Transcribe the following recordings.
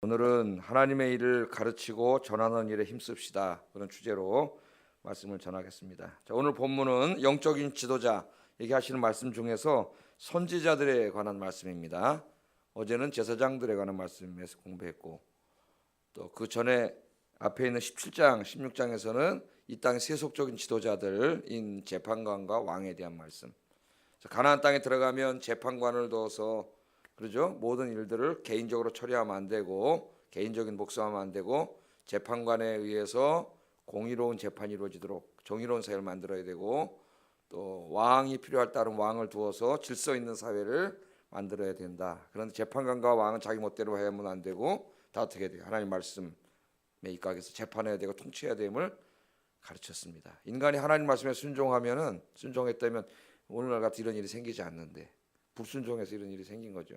오늘은 하나님의 일을 가르치고 전하는 일에 힘씁시다, 그런 주제로 말씀을 전하겠습니다. 자, 오늘 본문은 영적인 지도자 얘기하시는 말씀 중에서 선지자들에 관한 말씀입니다. 어제는 제사장들에 관한 말씀에서 공부했고, 또 그 전에 앞에 있는 17장, 16장에서는 이 땅의 세속적인 지도자들인 재판관과 왕에 대한 말씀. 자, 가나안 땅에 들어가면 재판관을 둬서 그러죠. 모든 일들을 개인적으로 처리하면 안 되고, 개인적인 목숨하면 안 되고, 재판관에 의해서 공의로운 재판이 이루어지도록 정의로운 사회를 만들어야 되고, 또 왕이 필요할 따른 왕을 두어서 질서 있는 사회를 만들어야 된다. 그런데 재판관과 왕은 자기 멋대로 하면 안 되고, 다 어떻게 해야 돼요? 하나님 말씀에 입각해서 재판해야 되고 통치해야 됨을 가르쳤습니다. 인간이 하나님 말씀에 순종했다면 오늘날 같은 이런 일이 생기지 않는데, 불순종해서 이런 일이 생긴 거죠.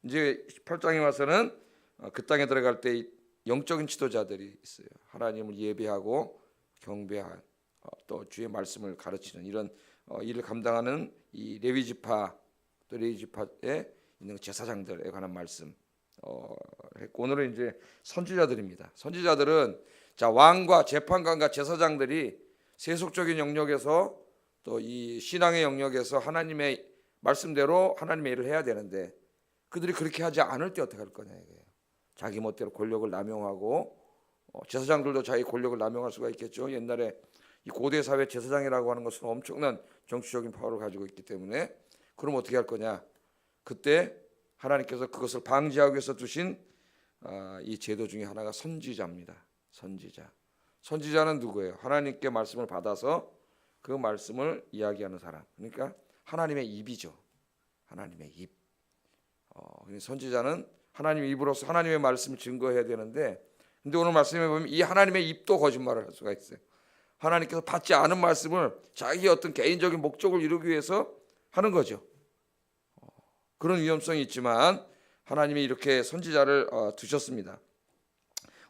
이제 18장에 와서는 그 땅에 들어갈 때 영적인 지도자들이 있어요. 하나님을 예배하고 경배한, 또 주의 말씀을 가르치는 이런 일을 감당하는 이 레위 지파, 또 레위 지파에 있는 제사장들에 관한 말씀 했고, 오늘은 이제 선지자들입니다. 선지자들은 자, 왕과 재판관과 제사장들이 세속적인 영역에서 또 이 신앙의 영역에서 하나님의 말씀대로 하나님의 일을 해야 되는데, 그들이 그렇게 하지 않을 때 어떻게 할 거냐 이거예요. 자기 멋대로 권력을 남용하고, 제사장들도 자기 권력을 남용할 수가 있겠죠. 옛날에 이 고대 사회 제사장이라고 하는 것은 엄청난 정치적인 파워를 가지고 있기 때문에, 그럼 어떻게 할 거냐? 그때 하나님께서 그것을 방지하기 위해서 두신 이 제도 중에 하나가 선지자입니다. 선지자는 누구예요? 하나님께 말씀을 받아서 그 말씀을 이야기하는 사람. 그러니까 하나님의 입이죠. 하나님의 입. 선지자는 하나님의 입으로서 하나님의 말씀을 증거해야 되는데, 근데 오늘 말씀에 보면 이 하나님의 입도 거짓말을 할 수가 있어요. 하나님께서 받지 않은 말씀을 자기의 어떤 개인적인 목적을 이루기 위해서 하는 거죠. 그런 위험성이 있지만 하나님이 이렇게 선지자를 두셨습니다.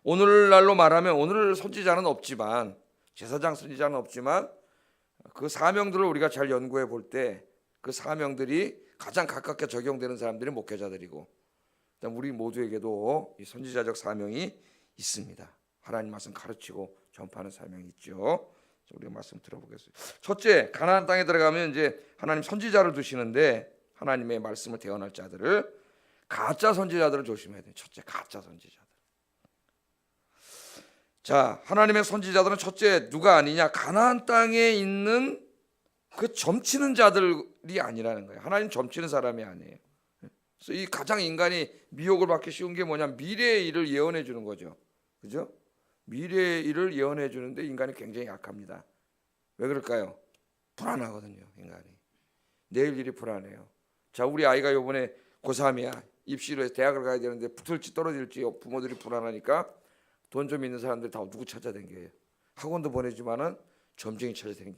오늘날로 말하면 오늘 선지자는 없지만, 제사장 선지자는 없지만, 그 사명들을 우리가 잘 연구해 볼 때 그 사명들이 가장 가깝게 적용되는 사람들이 목회자들이고, 우리 모두에게도 이 선지자적 사명이 있습니다. 하나님 말씀 가르치고 전파하는 사명이 있죠. 우리가 말씀 들어보겠습니다. 첫째, 가나안 땅에 들어가면 이제 하나님 선지자를 두시는데, 하나님의 말씀을 대언할 자들을, 가짜 선지자들을 조심해야 돼요. 첫째, 가짜 선지자들. 자, 하나님의 선지자들은 첫째 누가 아니냐? 가나안 땅에 있는 그 점치는 자들이 아니라는 거예요. 하나님 점치는 사람이 아니에요. 그래서 이 가장 인간이 미혹을 받기 쉬운 게 뭐냐? 미래의 일을 예언해 주는 거죠. 그죠? 미래의 일을 예언해 주는데 인간이 굉장히 약합니다. 왜 그럴까요? 불안하거든요, 인간이. 내일 일이 불안해요. 자, 우리 아이가 이번에 고3이야. 입시로 해서 대학을 가야 되는데 붙을지 떨어질지 부모들이 불안하니까 돈 좀 있는 사람들 다 누구 찾아다녀요. 학원도 보내지만은 점쟁이 찾아다녀요.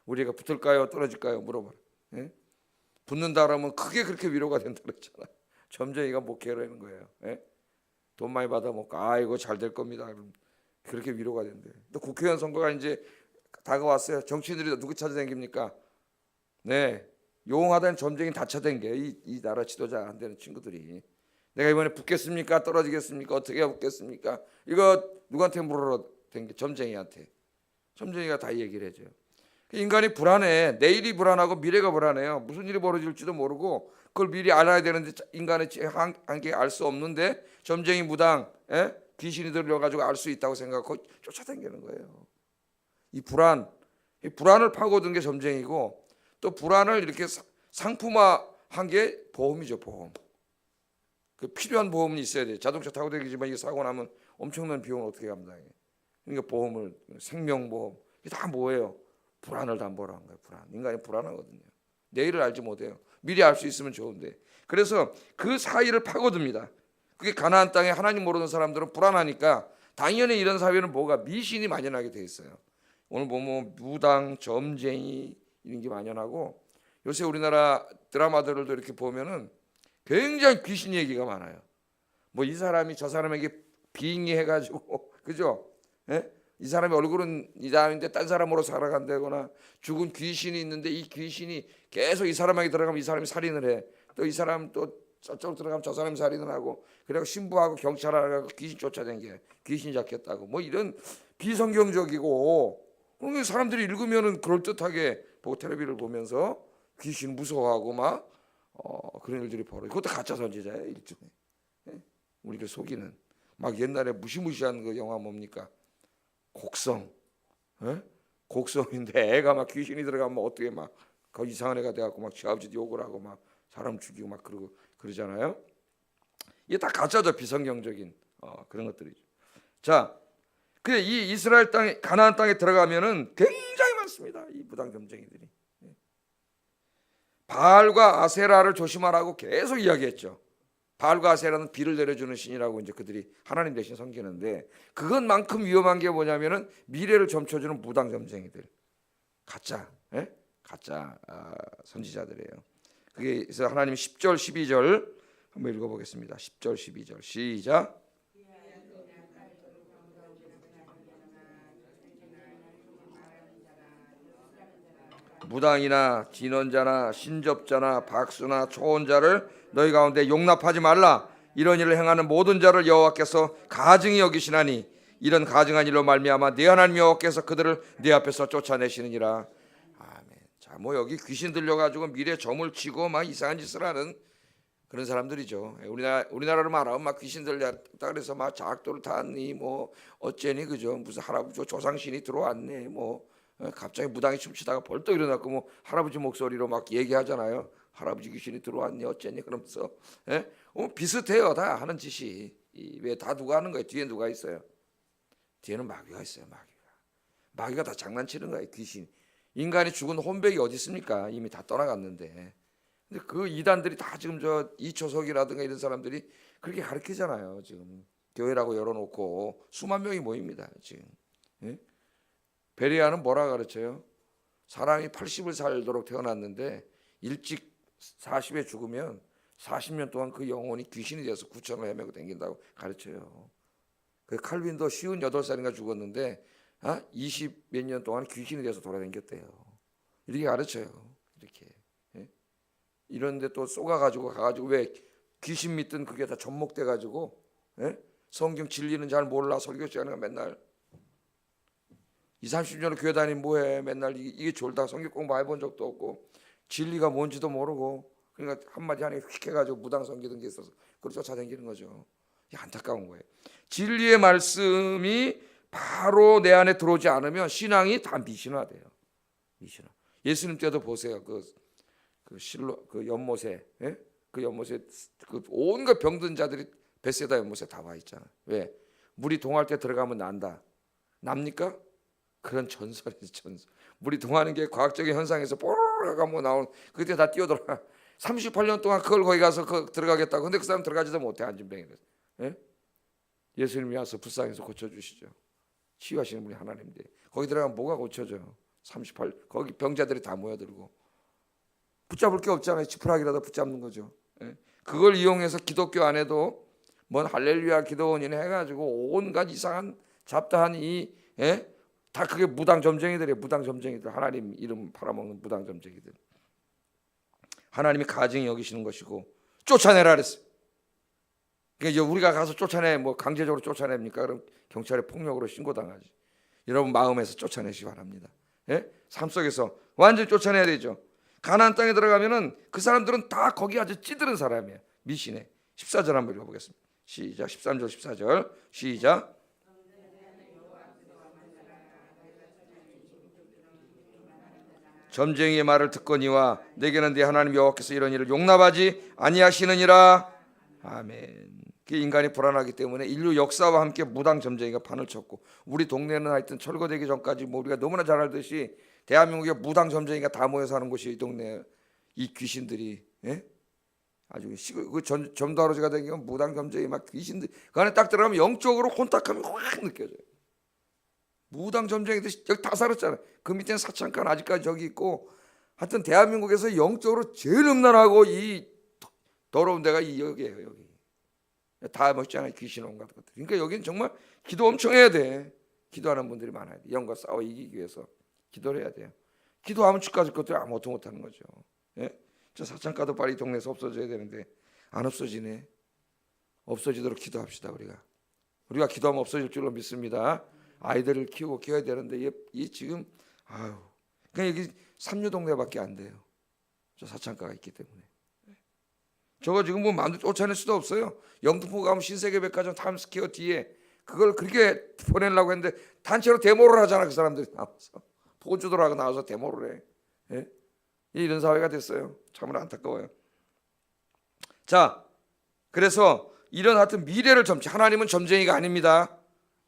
우리가 붙을까요, 떨어질까요 물어봐라. 예? 붙는다 그러면 크게 그렇게 위로가 된다 그랬잖아. 점쟁이가 목회라는 거예요. 예? 돈 많이 받아먹고 이거 잘 될 겁니다. 그렇게 위로가 된대. 또 국회의원 선거가 이제 다가왔어요. 정치인들이 누구 찾아다닙니까? 네, 용하다는 점쟁이 다 찾아다녀요. 이 나라 지도자 안 되는 친구들이. 내가 이번에 붙겠습니까? 떨어지겠습니까? 어떻게 붙겠습니까? 이거 누구한테 물어라 댕겨? 점쟁이한테. 점쟁이가 다 얘기를 해줘요. 인간이 불안해. 내일이 불안하고 미래가 불안해요. 무슨 일이 벌어질지도 모르고 그걸 미리 알아야 되는데 인간의 한계 알 수 없는데, 점쟁이 무당, 귀신이 들려가지고 알 수 있다고 생각하고 쫓아다니는 거예요. 이 불안을 파고든 게 점쟁이고, 또 불안을 이렇게 상품화한 게 보험이죠. 보험. 그 필요한 보험은 있어야 돼요. 자동차 타고 다니지만 이게 사고 나면 엄청난 비용을 어떻게 감당해? 그러니까 보험을, 생명보험, 이게 다 뭐예요? 불안을 담보로 한 거예요. 인간이 불안하거든요. 내일을 알지 못해요. 미리 알 수 있으면 좋은데. 그래서 그 사이를 파고듭니다. 그게 가나안 땅에 하나님 모르는 사람들은 불안하니까 당연히 이런 사회는 뭐가 미신이 만연하게 돼 있어요. 오늘 보면 무당, 점쟁이 이런 게 만연하고, 요새 우리나라 드라마들도 이렇게 보면은 굉장히 귀신 얘기가 많아요. 뭐 이 사람이 저 사람에게 빙의해가지고 그죠? 예? 이 사람의 얼굴은 이 사람인데 딴 사람으로 살아간다거나, 죽은 귀신이 있는데 이 귀신이 계속 이 사람에게 들어가면 이 사람이 살인을 해. 또 이 사람 또 저쪽으로 들어가면 저 사람이 살인을 하고, 그리고 신부하고 경찰하고 귀신 쫓아다니게, 귀신 잡겠다고, 뭐 이런 비성경적이고, 그러면 사람들이 읽으면은 그럴듯하게 보고 텔레비를 보면서 귀신 무서워하고 막 그런 일들이 벌어져. 그것도 가짜 선지자예요, 일종의. 우리를 속이는. 막 옛날에 무시무시한 그 영화 뭡니까? 곡성. 곡성인데 애가 막 귀신이 들어가면 어떻게 막 그 이상한 애가 돼갖고 막 지 아버지 욕을 하고 막 사람 죽이고 막 그러고 그러잖아요. 이게 다 가짜죠, 비성경적인 그런 것들이죠. 자, 그래 이 이스라엘 땅에 가나안 땅에 들어가면은 굉장히 많습니다. 이 무당 점쟁이들이. 바알과 아세라를 조심하라고 계속 이야기했죠. 바알과 아세라는 비를 내려주는 신이라고 이제 그들이 하나님 대신 섬기는데, 그것만큼 위험한 게 뭐냐면은 미래를 점쳐주는 무당 점쟁이들, 가짜, 가짜 선지자들이에요. 그래서 하나님 10절 12절 한번 읽어보겠습니다. 10절 12절 시작. 무당이나 진언자나 신접자나 박수나 초혼자를 너희 가운데 용납하지 말라. 이런 일을 행하는 모든 자를 여호와께서 가증히 여기시나니 이런 가증한 일로 말미암아 네 하나님 여호와께서 그들을 네 앞에서 쫓아내시느니라. 아멘. 자, 뭐 여기 귀신 들려가지고 미래 점을 치고 막 이상한 짓을 하는 그런 사람들이죠. 우리나라로 말하면 막 귀신 들렸다 그래서 막 자학도를 탔니 뭐 어째니 그죠? 무슨 할아버지 조상신이 들어왔네 뭐 갑자기 무당이 춤추다가 벌떡 일어났고 뭐 할아버지 목소리로 막 얘기하잖아요. 할아버지 귀신이 들어왔니 어째니 그러면서 비슷해요. 다 하는 짓이. 왜 다 누가 하는 거예요? 뒤에 누가 있어요? 뒤에는 마귀가 있어요. 마귀가 다 장난치는 거예요. 귀신. 인간이 죽은 혼백이 어디 있습니까? 이미 다 떠나갔는데. 근데 그 이단들이 다 지금 저 이초석이라든가 이런 사람들이 그렇게 가르치잖아요. 지금 교회라고 열어놓고 수만 명이 모입니다. 지금. 베레아는 뭐라 가르쳐요? 사람이 80을 살도록 태어났는데 일찍 40에 죽으면 40년 동안 그 영혼이 귀신이 돼서 구천을 헤매고 다닌다고 가르쳐요. 그 칼빈도 58살인가 죽었는데 20 몇 년 동안 귀신이 돼서 돌아다녔대요. 이렇게 가르쳐요. 이렇게. 이런데 또 쏘가가지고 가가지고 왜 귀신 믿든 그게 다 접목돼가지고 성경 진리는 잘 몰라 설교 시간에 맨날 20, 30년을 교회 다니면 뭐해 맨날 이게 졸다 성경 공부 해본 적도 없고 진리가 뭔지도 모르고 그러니까 한마디 하니까 휙 해가지고 무당 섬기던 게 있어서 그걸 쫓아다니는 거죠. 이게 안타까운 거예요. 진리의 말씀이 바로 내 안에 들어오지 않으면 신앙이 다 미신화돼요. 미신화. 예수님 때도 보세요. 그 실로 그 연못에 그 연못에 그 온갖 병든 자들이 베세다 연못에 다 와 있잖아요. 왜? 물이 동할 때 들어가면 난다. 납니까? 그런 전설이지 전설. 물이 동하는 게 과학적인 현상에서 뽀로로가 뭐 나온 그때 다 뛰어들어. 38년 동안 그걸 거기 가서 들어가겠다고. 근데 그 사람 들어가지도 못해 안진뱅이를. 예수님이 와서 불쌍해서 고쳐주시죠. 치유하시는 분이 하나님인데 거기 들어가면 뭐가 고쳐져? 38 거기 병자들이 다 모여들고 붙잡을 게 없잖아요. 지푸라기라도 붙잡는 거죠. 그걸 이용해서 기독교 안에도 뭔 할렐루야 기도원이네 해가지고 온갖 이상한 잡다한 다 그게 무당 점쟁이들이에요. 무당 점쟁이들. 하나님 이름 팔아먹는 무당 점쟁이들. 하나님이 가증히 여기시는 것이고 쫓아내라 그랬어요. 그러니까 이제 우리가 가서 쫓아내 뭐 강제적으로 쫓아냅니까? 그럼 경찰에 폭력으로 신고당하지. 여러분 마음에서 쫓아내시기 바랍니다. 삶 속에서 완전히 쫓아내야 되죠. 가나안 땅에 들어가면은 그 사람들은 다 거기 아주 찌들은 사람이에요. 미신에. 14절 한번 읽어보겠습니다. 시작. 13절 14절 시작. 점쟁이의 말을 듣거니와 내게는 네 하나님 여호와께서 이런 일을 용납하지 아니하시느니라. 아멘. 그 인간이 불안하기 때문에 인류 역사와 함께 무당 점쟁이가 판을 쳤고 우리 동네는 하여튼 철거되기 전까지 뭐 우리가 너무나 잘 알듯이 대한민국에 무당 점쟁이가 다 모여 사는 곳이 이 동네. 이 귀신들이 아주 그 점도아버지가 되기면 무당 점쟁이 막 귀신들 그 안에 딱 들어가면 영적으로 혼탁함이 확 느껴져요. 무당 점쟁이들 여기 다 살았잖아요. 그 밑에는 사창간 아직까지 저기 있고 하여튼 대한민국에서 영적으로 제일 음란하고 이 더러운 데가 이 여기예요. 여기 다 멋있잖아요. 귀신 온갖 것들. 그러니까 여기는 정말 기도 엄청 해야 돼. 기도하는 분들이 많아야 돼. 영과 싸워 이기기 위해서 기도를 해야 돼요. 기도하면 축가질 것들이 아무것도 못하는 거죠. 저 사창가도 빨리 동네에서 없어져야 되는데 안 없어지네. 없어지도록 기도합시다. 우리가 기도하면 없어질 줄로 믿습니다. 아이들을 키우고 키워야 되는데 이 지금 그냥 여기 삼류동네밖에 안 돼요. 저 사창가가 있기 때문에. 저거 지금 뭐 만두 쫓아낼 수도 없어요. 영등포 가면 신세계백화점 타임스퀘어 뒤에 그걸 그렇게 보내려고 했는데 단체로 데모를 하잖아. 그 사람들이 나와서 보건주들하고 나와서 데모를 해. 예? 이런 사회가 됐어요. 참으로 안타까워요. 자, 그래서 이런 하여튼 미래를 하나님은 점쟁이가 아닙니다.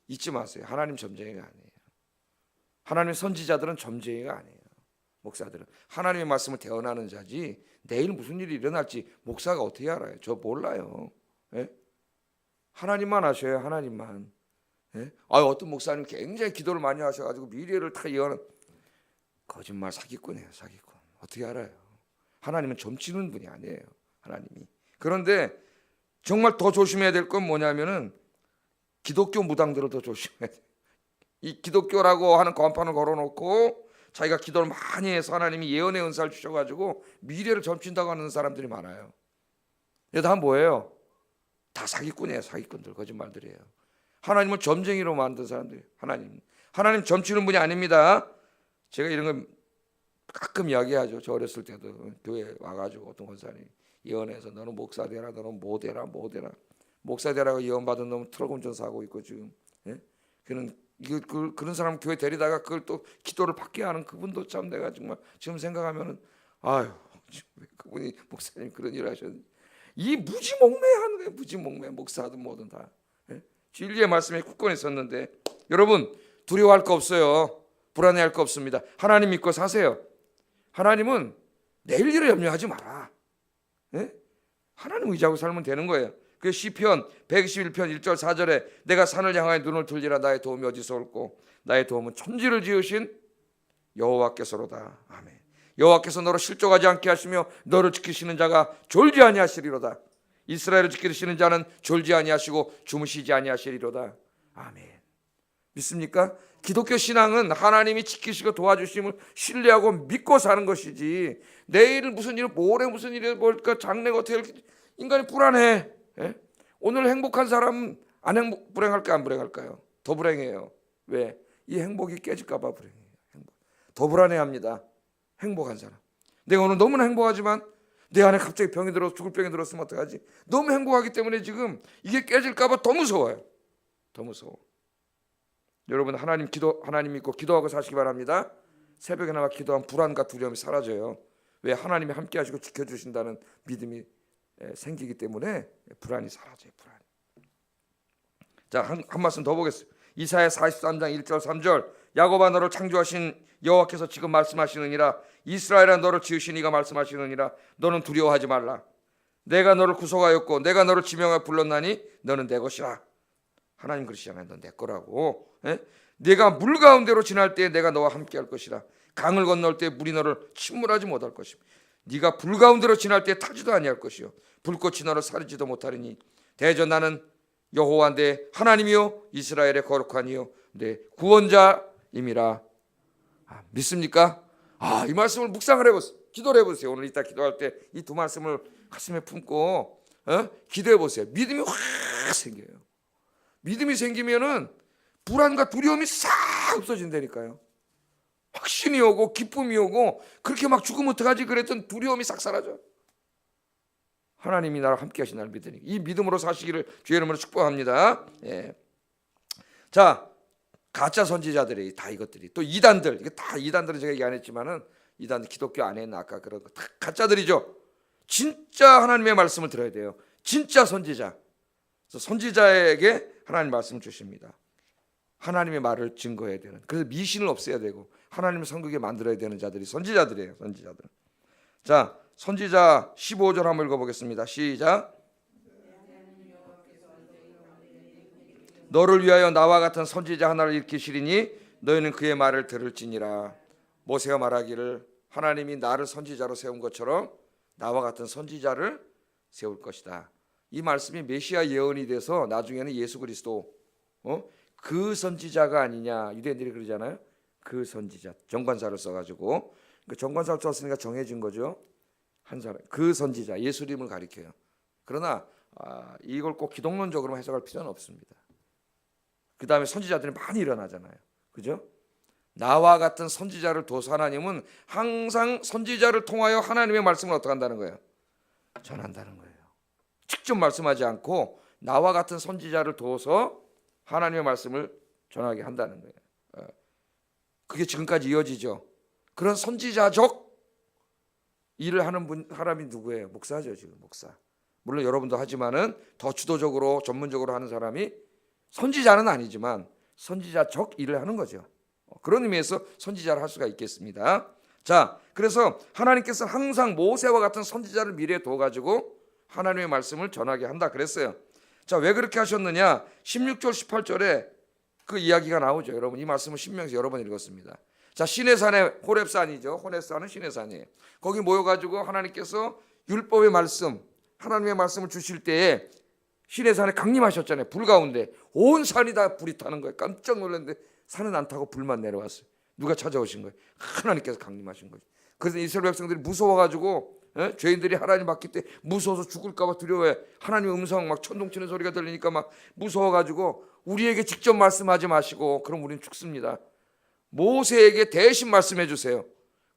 잊지 마세요. 하나님 점쟁이가 아니에요. 하나님의 선지자들은 점쟁이가 아니에요. 목사들은 하나님의 말씀을 대언하는 자지 내일 무슨 일이 일어날지 목사가 어떻게 알아요? 저 몰라요. 예? 하나님만 아셔요. 하나님만. 예? 어떤 목사님 굉장히 기도를 많이 하셔가지고 미래를 다 예언하는 거짓말 사기꾼이에요. 사기꾼. 어떻게 알아요? 하나님은 점치는 분이 아니에요. 하나님이. 그런데 정말 더 조심해야 될 건 뭐냐면은 기독교 무당들을 더 조심해야 돼요. 이 기독교라고 하는 간판을 걸어놓고 자기가 기도를 많이 해서 하나님이 예언의 은사를 주셔가지고 미래를 점친다고 하는 사람들이 많아요. 이게 다 뭐예요? 다 사기꾼이에요. 사기꾼들, 거짓말들이에요. 하나님은 점쟁이로 만든 사람들이에요. 하나님 점치는 분이 아닙니다. 제가 이런 걸 가끔 이야기하죠. 저 어렸을 때도 교회에 와가지고 어떤 권사님이 예언해서 너는 목사 되라, 너는 뭐 되라. 목사 되라고 예언받은 놈은 트럭 운전사하고 있고 지금. 예? 그런 사람 교회 데리다가 그걸 또 기도를 받게 하는 그분도 참 내가 정말 지금 생각하면은 왜 그분이 목사님 그런 일을 하셨는지. 이 무지몽매한 거예요. 무지몽매. 목사든 뭐든 다. 예? 진리의 말씀에 굳건히 섰는데 여러분 두려워할 거 없어요. 불안해할 거 없습니다. 하나님 믿고 사세요. 하나님은 내일 일을 염려하지 마라. 예? 하나님 의지하고 살면 되는 거예요. 그 시편 121편 1절 4절에 내가 산을 향하여 눈을 들리라 나의 도움이 어디서 올꼬 나의 도움은 천지를 지으신 여호와께서로다. 아멘. 여호와께서 너를 실족하지 않게 하시며 너를 지키시는 자가 졸지 아니하시리로다. 이스라엘을 지키시는 자는 졸지 아니하시고 주무시지 아니하시리로다. 아멘. 믿습니까? 기독교 신앙은 하나님이 지키시고 도와주심을 신뢰하고 믿고 사는 것이지 내일 무슨 일, 모레 무슨 일이 뭘까, 장래가 어떻게 할까, 인간이 불안해. 예? 오늘 행복한 사람은 불행할까 안 불행할까요? 더 불행해요. 왜? 이 행복이 깨질까 봐 불행해요. 더 불안해합니다. 행복한 사람. 내가 오늘 너무나 행복하지만 내 안에 갑자기 병이 들어서 죽을 병이 들었으면 어떡하지? 너무 행복하기 때문에 지금 이게 깨질까 봐 더 무서워요. 더 무서워. 여러분 하나님 믿고 기도하고 사시기 바랍니다. 새벽에 나와 기도하면 불안과 두려움이 사라져요. 왜? 하나님이 함께 하시고 지켜주신다는 믿음이 생기기 때문에 불안이 사라져요. 불안. 자, 한 말씀 더 보겠습니다. 이사야 43장 1절 3절 야곱아 너를 창조하신 여호와께서 지금 말씀하시느니라. 이스라엘아 너를 지으신 이가 말씀하시느니라. 너는 두려워하지 말라. 내가 너를 구속하였고 내가 너를 지명하여 불렀나니 너는 내 것이라. 하나님 그러시잖아요. 넌 내 거라고. 예? 네가 물 가운데로 지날 때 내가 너와 함께 할 것이라. 강을 건널 때 물이 너를 침몰하지 못할 것이며 네가 불 가운데로 지날 때 타지도 아니할 것이요 불꽃이 너를 사르지도 못하리니 대저 나는 여호와인데 하나님이요 이스라엘의 거룩한 이요 내 구원자임이라. 믿습니까? 이 말씀을 묵상을 해보세요. 기도를 해보세요. 오늘 이따 기도할 때 이 두 말씀을 가슴에 품고 기도해 보세요. 믿음이 확 생겨요. 믿음이 생기면은 불안과 두려움이 싹 없어진다니까요. 확신이 오고 기쁨이 오고 그렇게 막 죽으면 어떡하지 그랬던 두려움이 싹 사라져. 하나님이 나랑 함께 하신 날 믿으니 이 믿음으로 사시기를 주의 이름으로 축복합니다. 예. 자, 가짜 선지자들이 다 이것들이 또 이단들, 이게 다 이단들은 제가 얘기 안 했지만은 이단 기독교 안에 있는 아까 그런 거 다 가짜들이죠. 진짜 하나님의 말씀을 들어야 돼요. 진짜 선지자. 그래서 선지자에게 하나님 말씀 주십니다. 하나님의 말을 증거해야 되는. 그래서 미신을 없애야 되고 하나님의 성국에 만들어야 되는 자들이 선지자들이에요. 선지자들. 자, 선지자 15절 한번 읽어보겠습니다. 시작. 너를 위하여 나와 같은 선지자 하나를 일으키시리니 너희는 그의 말을 들을지니라. 모세가 말하기를 하나님이 나를 선지자로 세운 것처럼 나와 같은 선지자를 세울 것이다. 이 말씀이 메시아 예언이 돼서 나중에는 예수 그리스도 그 선지자가 아니냐 유대인들이 그러잖아요. 그 선지자 정관사를 써가지고 그 정관사를 썼으니까 정해진 거죠. 한 사람 그 선지자 예수님을 가리켜요. 그러나 이걸 꼭 기독론적으로 해석할 필요는 없습니다. 그 다음에 선지자들이 많이 일어나잖아요. 그죠? 나와 같은 선지자를 둬서 하나님은 항상 선지자를 통하여 하나님의 말씀을 어떻게 한다는 거예요? 전한다는 거예요. 직접 말씀하지 않고 나와 같은 선지자를 둬서 하나님의 말씀을 전하게 한다는 거예요. 그게 지금까지 이어지죠. 그런 선지자적 일을 하는 사람이 누구예요? 목사죠. 지금 목사. 물론 여러분도 하지만은 더 주도적으로 전문적으로 하는 사람이, 선지자는 아니지만 선지자적 일을 하는 거죠. 그런 의미에서 선지자를 할 수가 있겠습니다. 자, 그래서 하나님께서 항상 모세와 같은 선지자를 미래에 둬가지고 하나님의 말씀을 전하게 한다 그랬어요. 자, 왜 그렇게 하셨느냐? 16절 18절에 그 이야기가 나오죠. 여러분, 이 말씀을 신명기에서 여러 번 읽었습니다. 자, 시내산에, 호렙산이죠. 호렙산은 시내산이에요. 거기 모여가지고 하나님께서 율법의 말씀, 하나님의 말씀을 주실 때에 시내산에 강림하셨잖아요. 불 가운데 온 산이 다 불이 타는 거예요. 깜짝 놀랐는데 산은 안 타고 불만 내려왔어요. 누가 찾아오신 거예요? 하나님께서 강림하신 거죠. 그래서 이스라엘 백성들이 무서워가지고, 죄인들이 하나님 봤기 때 무서워서 죽을까 봐 두려워해. 하나님의 음성 막 천둥치는 소리가 들리니까 막 무서워가지고 우리에게 직접 말씀하지 마시고 그럼 우리는 죽습니다. 모세에게 대신 말씀해 주세요.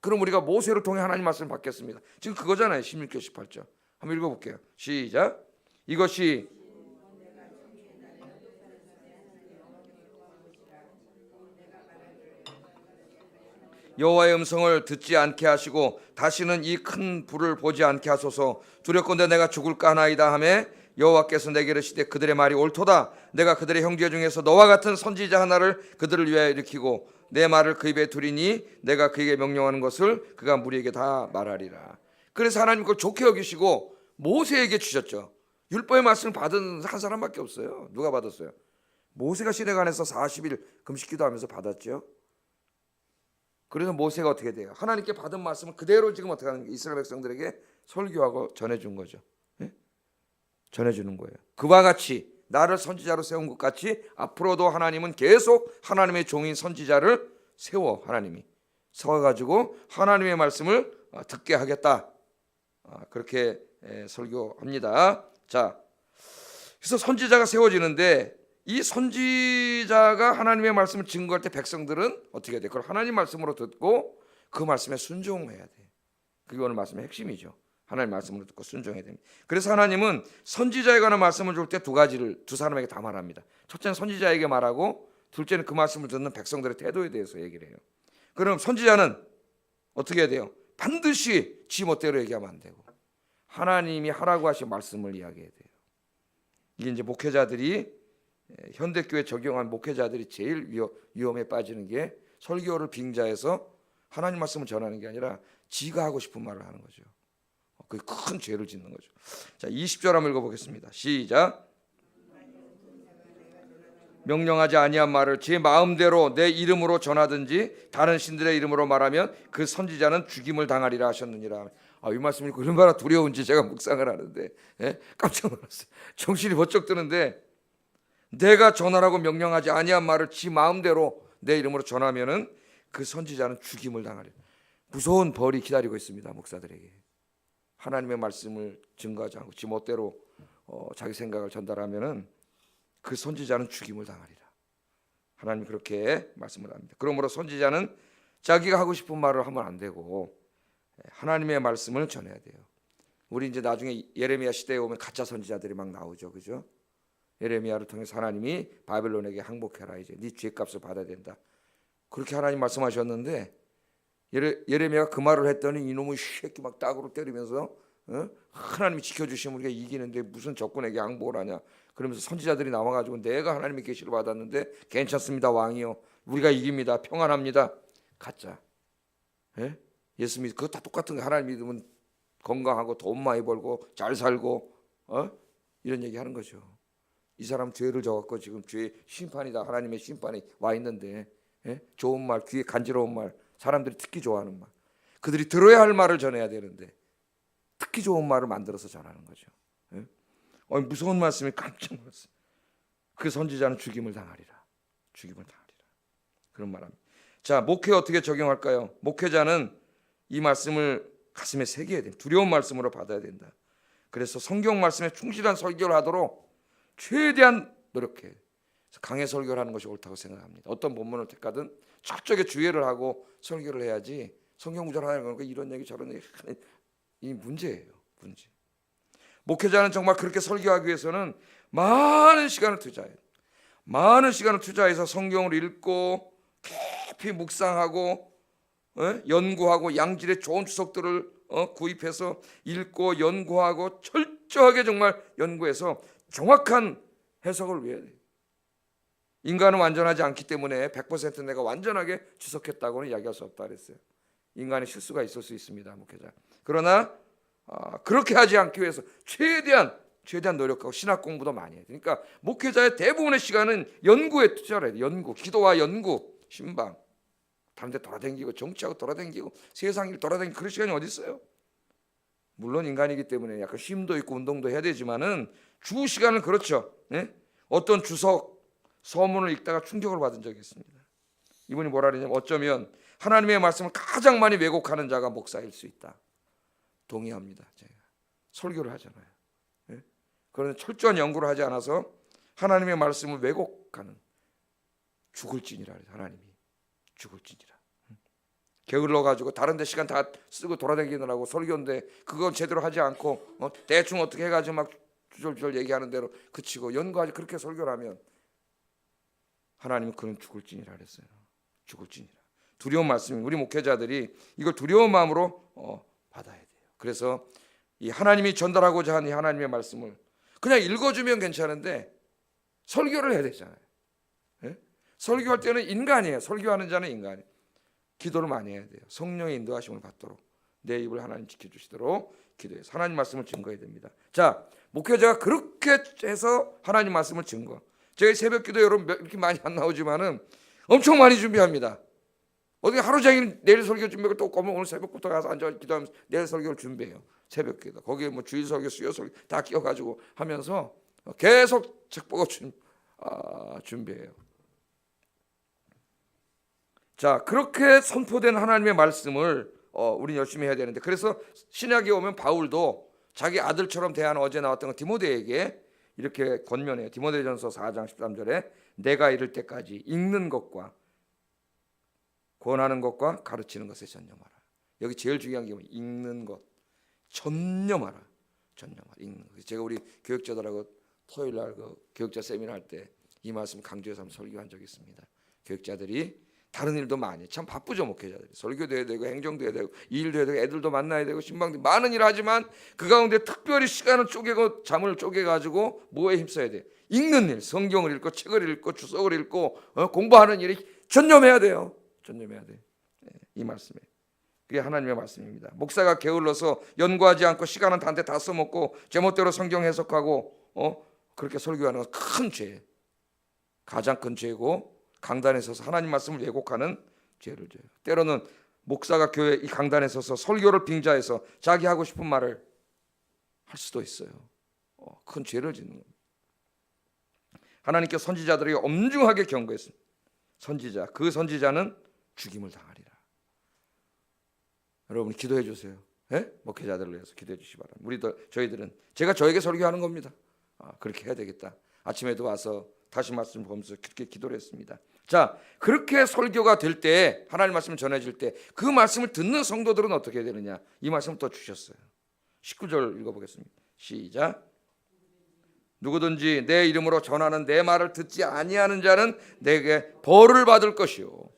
그럼 우리가 모세를 통해 하나님 말씀을 받겠습니다. 지금 그거잖아요. 16절 18절 한번 읽어볼게요. 시작. 이것이 여호와의 음성을 듣지 않게 하시고 다시는 이 큰 불을 보지 않게 하소서. 두렵건대 내가 죽을까 하나이다 하며 여호와께서 내게 이르시되 그들의 말이 옳도다. 내가 그들의 형제 중에서 너와 같은 선지자 하나를 그들을 위하여 일으키고 내 말을 그 입에 두리니 내가 그에게 명령하는 것을 그가 무리에게 다 말하리라. 그래서 하나님 그걸 좋게 여기시고 모세에게 주셨죠. 율법의 말씀을 받은 한 사람밖에 없어요. 누가 받았어요? 모세가 시내산에서 40일 금식기도하면서 받았죠. 그래서 모세가 어떻게 돼요? 하나님께 받은 말씀을 그대로 지금 어떻게 하는 거예요? 이스라엘 백성들에게 설교하고 전해준 거죠. 네? 전해주는 거예요. 그와 같이 나를 선지자로 세운 것 같이 앞으로도 하나님은 계속 하나님의 종인 선지자를 세워 하나님이 세워가지고 하나님의 말씀을 듣게 하겠다. 그렇게 설교합니다. 자, 그래서 선지자가 세워지는데 이 선지자가 하나님의 말씀을 증거할 때 백성들은 어떻게 해야 돼? 그걸 하나님 말씀으로 듣고 그 말씀에 순종해야 돼. 그게 오늘 말씀의 핵심이죠. 하나님 말씀으로 듣고 순종해야 됩니다. 그래서 하나님은 선지자에 관한 말씀을 줄 때 두 사람에게 다 말합니다. 첫째는 선지자에게 말하고 둘째는 그 말씀을 듣는 백성들의 태도에 대해서 얘기를 해요. 그럼 선지자는 어떻게 해야 돼요? 반드시 지 멋대로 얘기하면 안 되고 하나님이 하라고 하신 말씀을 이야기해야 돼요. 이게 이제 목회자들이 현대교회 적용한 목회자들이 제일 위험에 빠지는 게 설교를 빙자해서 하나님 말씀을 전하는 게 아니라 지가 하고 싶은 말을 하는 거죠. 그게 큰 죄를 짓는 거죠. 자, 20절 한번 읽어보겠습니다. 시작. 명령하지 아니한 말을 제 마음대로 내 이름으로 전하든지 다른 신들의 이름으로 말하면 그 선지자는 죽임을 당하리라 하셨느니라. 이 말씀이 얼마나 두려운지 제가 묵상을 하는데 깜짝 놀랐어요. 정신이 번쩍 드는데 내가 전하라고 명령하지 아니한 말을 지 마음대로 내 이름으로 전하면은 그 선지자는 죽임을 당하리라. 무서운 벌이 기다리고 있습니다. 목사들에게. 하나님의 말씀을 증거하지 않고 지 멋대로 자기 생각을 전달하면은 그 선지자는 죽임을 당하리라. 하나님이 그렇게 말씀을 합니다. 그러므로 선지자는 자기가 하고 싶은 말을 하면 안 되고 하나님의 말씀을 전해야 돼요. 우리 이제 나중에 예레미야 시대에 오면 가짜 선지자들이 막 나오죠, 그죠? 예레미야를 통해서 하나님이 바벨론에게 항복해라, 이제 네 죄값을 받아야 된다. 그렇게 하나님 말씀하셨는데 예레미야가 그 말을 했더니 이놈의 새끼 막 딱으로 때리면서 하나님이 지켜주시면 우리가 이기는데 무슨 적군에게 항복을 하냐. 그러면서 선지자들이 나와가지고 내가 하나님의 계시를 받았는데 괜찮습니다 왕이요, 우리가 이깁니다, 평안합니다. 가짜. 예수 믿 그거 다 똑같은 거. 하나님 믿으면 건강하고 돈 많이 벌고 잘 살고 이런 얘기 하는 거죠. 이 사람 죄를 져갖고 지금 죄 심판이다, 하나님의 심판이 와 있는데 좋은 말, 귀에 간지러운 말, 사람들이 듣기 좋아하는 말, 그들이 들어야 할 말을 전해야 되는데 듣기 좋은 말을 만들어서 전하는 거죠. 무서운 말씀이 깜짝 놀랐어요. 그 선지자는 죽임을 당하리라. 죽임을 당하리라. 그런 말합니다. 자, 목회 어떻게 적용할까요? 목회자는 이 말씀을 가슴에 새겨야 됩니다. 두려운 말씀으로 받아야 된다. 그래서 성경 말씀에 충실한 설교를 하도록 최대한 노력해. 강해 설교를 하는 것이 옳다고 생각합니다. 어떤 본문을 택하든 철저하게 주의를 하고 설교를 해야지 성경 구절 하는 거 이런 얘기 저런 얘기 이 문제예요. 문제. 목회자는 정말 그렇게 설교하기 위해서는 많은 시간을 투자해요. 많은 시간을 투자해서 성경을 읽고 깊이 묵상하고 연구하고 양질의 좋은 주석들을 구입해서 읽고 연구하고 철저하게 정말 연구해서 정확한 해석을 위해 돼요. 인간은 완전하지 않기 때문에 100% 내가 완전하게 주석했다고는 이야기할 수 없다 그랬어요. 인간의 실수가 있을 수 있습니다, 목회자. 그러나 그렇게 하지 않기 위해서 최대한 노력하고 신학 공부도 많이 해요. 그러니까 목회자의 대부분의 시간은 연구에 투자를 해요. 연구, 기도와 연구, 신방. 다른 데 돌아다니고 정치하고 돌아다니고 세상 일 돌아다니고 그럴 시간이 어디 있어요? 물론 인간이기 때문에 약간 쉼도 있고 운동도 해야 되지만은 주 시간은 그렇죠. 네? 어떤 주석 서문을 읽다가 충격을 받은 적이 있습니다. 이분이 뭐라 그러냐면 어쩌면 하나님의 말씀을 가장 많이 왜곡하는 자가 목사일 수 있다. 동의합니다. 제가 설교를 하잖아요. 네? 그런데 철저한 연구를 하지 않아서 하나님의 말씀을 왜곡하는 죽을 찐이라 그래요. 하나님이 죽을 찐이라. 게을러 가지고 다른 데 시간 다 쓰고 돌아다니느라고 설교인데 그건 제대로 하지 않고 대충 어떻게 해가지고 막 주절주절 얘기하는 대로 그치고 연구하지 그렇게 설교를 하면 하나님은 그는 죽을 찐이라 그랬어요. 죽을 찐이라. 두려운 말씀이 우리 목회자들이 이걸 두려운 마음으로 받아야 돼요. 그래서 이 하나님이 전달하고자 하는 이 하나님의 말씀을 그냥 읽어주면 괜찮은데 설교를 해야 되잖아요. 네? 설교할 때는 인간이에요. 설교하는 자는 인간이에요. 기도를 많이 해야 돼요. 성령의 인도하심을 받도록 내 입을 하나님 지켜주시도록 기도해서 하나님 말씀을 증거해야 됩니다. 자, 목회자가 그렇게 해서 하나님 말씀을 증거. 제가 새벽 기도 여러분 이렇게 많이 안 나오지만은 엄청 많이 준비합니다. 어떻게 하루 종일 내일 설교 준비하고 또 오늘 새벽부터 가서 앉아 기도하면서 내일 설교를 준비해요. 새벽 기도. 거기에 뭐 주일 설교, 수요 설교 다 끼워가지고 하면서 계속 책 보고 준비해요. 자, 그렇게 선포된 하나님의 말씀을 우리는 열심히 해야 되는데 그래서 신약에 오면 바울도 자기 아들처럼 대하는 어제 나왔던 디모데에게 이렇게 권면해요. 디모데전서 4장 13절에 내가 이를 때까지 읽는 것과 권하는 것과 가르치는 것에 전념하라. 여기 제일 중요한 게 뭐예요? 읽는 것. 전념하라. 전념하라. 읽는 것. 제가 우리 교육자들하고 토요일 날 그 교육자 세미나 할 때 이 말씀 강조해서 한번 설교한 적이 있습니다. 교육자들이 다른 일도 많이 참 바쁘죠. 목회자들이 설교도 해야 되고 행정도 해야 되고 일도 해야 되고 애들도 만나야 되고 신방도 많은 일을 하지만 그 가운데 특별히 시간을 쪼개고 잠을 쪼개가지고 뭐에 힘써야 돼? 읽는 일, 성경을 읽고 책을 읽고 주석을 읽고 공부하는 일에 전념해야 돼요. 전념해야 돼. 이 말씀에 그게 하나님의 말씀입니다. 목사가 게을러서 연구하지 않고 시간은 단테 다 써먹고 제멋대로 성경 해석하고 그렇게 설교하는 건 큰 죄, 가장 큰 죄고 강단에 서서 하나님 말씀을 왜곡하는 죄를 져요. 때로는 목사가 교회 이 강단에 서서 설교를 빙자해서 자기 하고 싶은 말을 할 수도 있어요. 큰 죄를 짓는 겁니다. 하나님께 선지자들에게 엄중하게 경고했습니다. 선지자, 그 선지자는 죽임을 당하리라. 여러분 기도해 주세요. 네? 목회자들을 위해서 기도해 주시기 바랍니다. 저희들은 제가 저에게 설교하는 겁니다. 그렇게 해야 되겠다. 아침에도 와서 다시 말씀 보면서 그렇게 기도를 했습니다. 자, 그렇게 설교가 될 때 하나님 말씀을 전해질 때 그 말씀을 듣는 성도들은 어떻게 되느냐? 이 말씀을 또 주셨어요. 19절 읽어보겠습니다. 시작. 누구든지 내 이름으로 전하는 내 말을 듣지 아니하는 자는 내게 벌을 받을 것이요.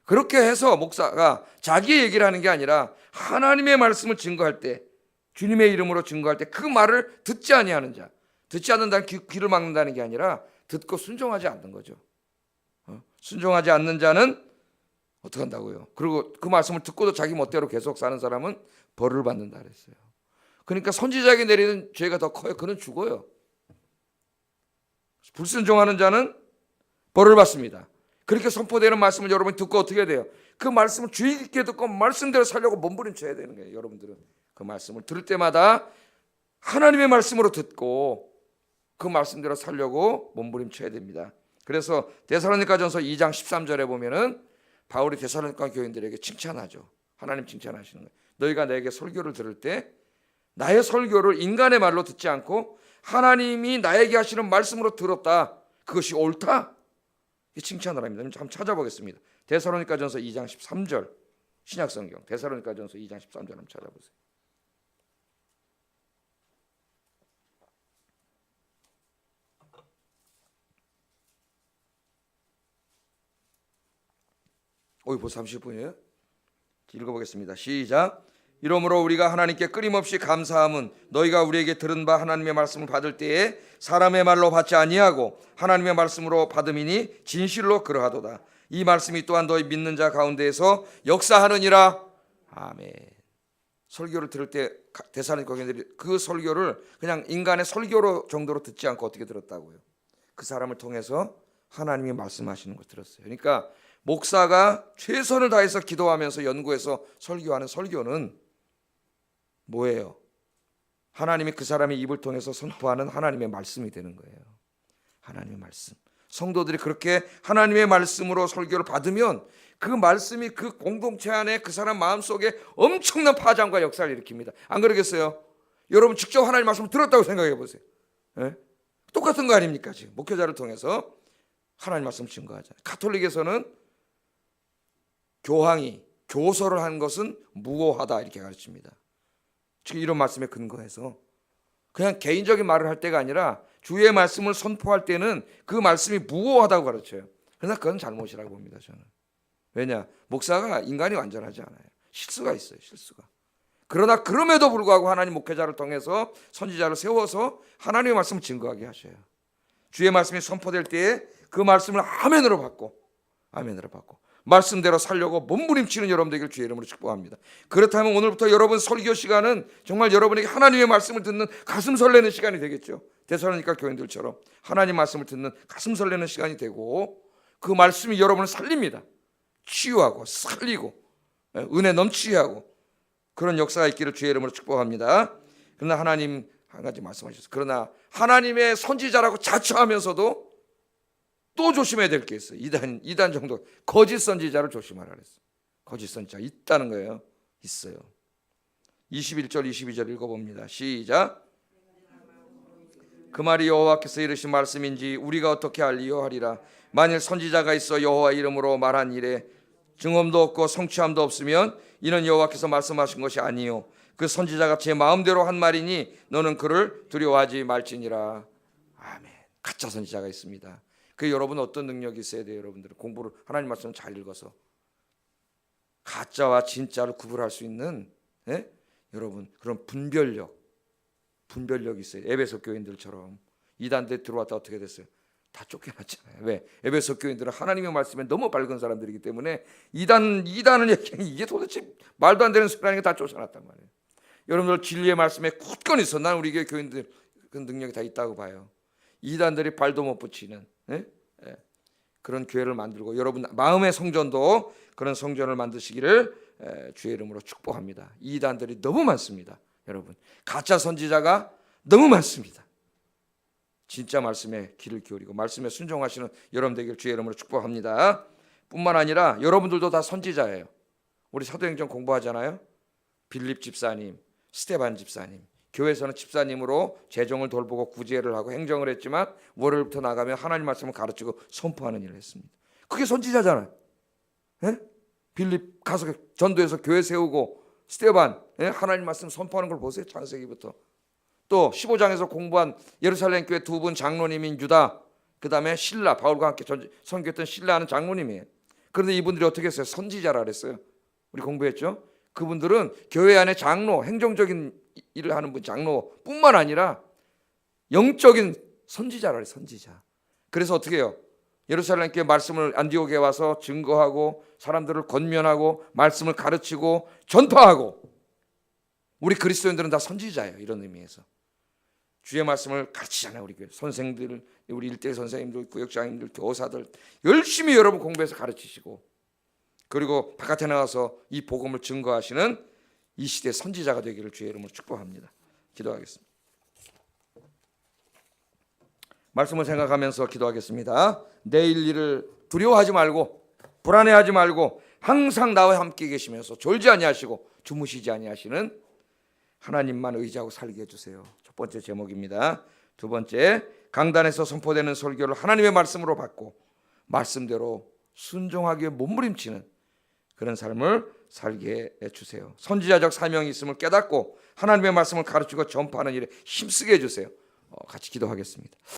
그렇게 해서 목사가 자기 얘기를 하는 게 아니라 하나님의 말씀을 증거할 때 주님의 이름으로 증거할 때 그 말을 듣지 아니하는 자, 듣지 않는다는 귀를 막는다는 게 아니라 듣고 순종하지 않는 거죠. 순종하지 않는 자는 어떻게 한다고요? 그리고 그 말씀을 듣고도 자기 멋대로 계속 사는 사람은 벌을 받는다 그랬어요. 그러니까 선지자에게 내리는 죄가 더 커요. 그는 죽어요. 불순종하는 자는 벌을 받습니다. 그렇게 선포되는 말씀을 여러분이 듣고 어떻게 돼요? 그 말씀을 주의 깊게 듣고 말씀대로 살려고 몸부림쳐야 되는 거예요. 여러분들은 그 말씀을 들을 때마다 하나님의 말씀으로 듣고 그 말씀대로 살려고 몸부림쳐야 됩니다. 그래서 데살로니가전서 2장 13절에 보면은 바울이 데살로니가 교인들에게 칭찬하죠. 하나님 칭찬하시는 거예요. 너희가 내게 설교를 들을 때 나의 설교를 인간의 말로 듣지 않고 하나님이 나에게 하시는 말씀으로 들었다. 그것이 옳다. 이 칭찬을 합니다. 한번 찾아보겠습니다. 데살로니가전서 2장 13절 신약성경 데살로니가전서 2장 13절 한번 찾아보세요. 벌써 30분이에요? 읽어보겠습니다. 시작. 이러므로 우리가 하나님께 끊임없이 감사함은 너희가 우리에게 들은 바 하나님의 말씀을 받을 때에 사람의 말로 받지 아니하고 하나님의 말씀으로 받음이니 진실로 그러하도다. 이 말씀이 또한 너희 믿는 자 가운데에서 역사하느니라. 아멘. 설교를 들을 때 데살로니가 교인들이 그 설교를 그냥 인간의 설교로 정도로 듣지 않고 어떻게 들었다고요? 그 사람을 통해서 하나님이 말씀하시는 걸 들었어요. 그러니까 목사가 최선을 다해서 기도하면서 연구해서 설교하는 설교는 뭐예요? 하나님이 그 사람의 입을 통해서 선포하는 하나님의 말씀이 되는 거예요. 하나님의 말씀. 성도들이 그렇게 하나님의 말씀으로 설교를 받으면 그 말씀이 그 공동체 안에 그 사람 마음속에 엄청난 파장과 역사를 일으킵니다. 안 그러겠어요? 여러분 직접 하나님의 말씀을 들었다고 생각해 보세요. 네? 똑같은 거 아닙니까? 지금 목회자를 통해서 하나님의 말씀을 증거하잖아요. 가톨릭에서는 교황이 교서를 한 것은 무고하다 이렇게 가르칩니다. 지금 이런 말씀에 근거해서 그냥 개인적인 말을 할 때가 아니라 주의 말씀을 선포할 때는 그 말씀이 무고하다고 가르쳐요. 그러나 그건 잘못이라고 봅니다. 저는. 왜냐? 목사가 인간이 완전하지 않아요. 실수가 있어요. 실수가. 그러나 그럼에도 불구하고 하나님 목회자를 통해서 선지자를 세워서 하나님의 말씀을 증거하게 하셔요. 주의 말씀이 선포될 때에 그 말씀을 아멘으로 받고 말씀대로 살려고 몸부림치는 여러분 되기를 주의 이름으로 축복합니다. 그렇다면 오늘부터 여러분 설교 시간은 정말 여러분에게 하나님의 말씀을 듣는 가슴 설레는 시간이 되겠죠. 데살로니가 교인들처럼 하나님 말씀을 듣는 가슴 설레는 시간이 되고 그 말씀이 여러분을 살립니다. 치유하고 살리고 은혜 넘치게 하고 그런 역사가 있기를 주의 이름으로 축복합니다. 그러나 하나님 한 가지 말씀하셨어요. 그러나 하나님의 선지자라고 자처하면서도 또 조심해야 될 게 있어요. 이단 정도 거짓 선지자를 조심하라 그랬어요. 거짓 선지자 있다는 거예요. 있어요. 21절 22절 읽어봅니다. 시작. 그 말이 여호와께서 이르신 말씀인지 우리가 어떻게 알리요 하리라. 만일 선지자가 있어 여호와 이름으로 말한 일에 증언도 없고 성취함도 없으면 이는 여호와께서 말씀하신 것이 아니요 그 선지자가 제 마음대로 한 말이니 너는 그를 두려워하지 말지니라. 아멘. 가짜 선지자가 있습니다. 그 여러분 어떤 능력이 있어야 돼요? 여러분들은 공부를 하나님 말씀을 잘 읽어서 가짜와 진짜를 구분할 수 있는 여러분 그런 분별력이 있어요. 에베소 교인들처럼 이단대 들어왔다 어떻게 됐어요? 다 쫓겨났잖아요. 왜? 에베소 교인들은 하나님의 말씀에 너무 밝은 사람들이기 때문에 이단은 이게 도대체 말도 안 되는 소리라는 게 다 쫓아났단 말이에요. 여러분들 진리의 말씀에 굳건히 있어. 난 우리 교회 교인들 그 능력이 다 있다고 봐요. 이단들이 발도 못 붙이는 그런 교회를 만들고 여러분 마음의 성전도 그런 성전을 만드시기를 주의 이름으로 축복합니다. 이단들이 너무 많습니다. 여러분 가짜 선지자가 너무 많습니다. 진짜 말씀에 귀를 기울이고 말씀에 순종하시는 여러분 되길 주의 이름으로 축복합니다. 뿐만 아니라 여러분들도 다 선지자예요. 우리 사도행전 공부하잖아요. 빌립 집사님, 스데반 집사님, 교회에서는 집사님으로 재정을 돌보고 구제를 하고 행정을 했지만 월요일부터 나가면 하나님 말씀을 가르치고 선포하는 일을 했습니다. 그게 선지자잖아요. 빌립 가서 전도해서 교회 세우고 스데반 하나님 말씀 선포하는 걸 보세요. 창세기부터. 또 15장에서 공부한 예루살렘 교회 두 분 장로님인 유다, 그 다음에 실라, 바울과 함께 선교했던 실라는 장로님이에요. 그런데 이분들이 어떻게 했어요? 선지자라 그랬어요. 우리 공부했죠? 그분들은 교회 안에 장로, 행정적인 일을 하는 분 장로뿐만 아니라 영적인 선지자라 그래요. 선지자. 그래서 어떻게 해요? 예루살렘 교회 말씀을 안디옥에 와서 증거하고 사람들을 권면하고 말씀을 가르치고 전파하고 우리 그리스도인들은 다 선지자예요. 이런 의미에서. 주의 말씀을 가르치잖아요. 우리 교회 선생들, 우리 일대 선생님들, 구역장님들, 교사들 열심히 여러분 공부해서 가르치시고 그리고 바깥에 나가서 이 복음을 증거하시는 이 시대의 선지자가 되기를 주의 이름으로 축복합니다. 기도하겠습니다. 말씀을 생각하면서 기도하겠습니다. 내일 일을 두려워하지 말고 불안해하지 말고 항상 나와 함께 계시면서 졸지 아니하시고 주무시지 아니하시는 하나님만 의지하고 살게 해주세요. 첫 번째 제목입니다. 두 번째, 강단에서 선포되는 설교를 하나님의 말씀으로 받고 말씀대로 순종하기에 몸부림치는 그런 삶을 살게 해주세요. 선지자적 사명이 있음을 깨닫고 하나님의 말씀을 가르치고 전파하는 일에 힘쓰게 해주세요. 같이 기도하겠습니다.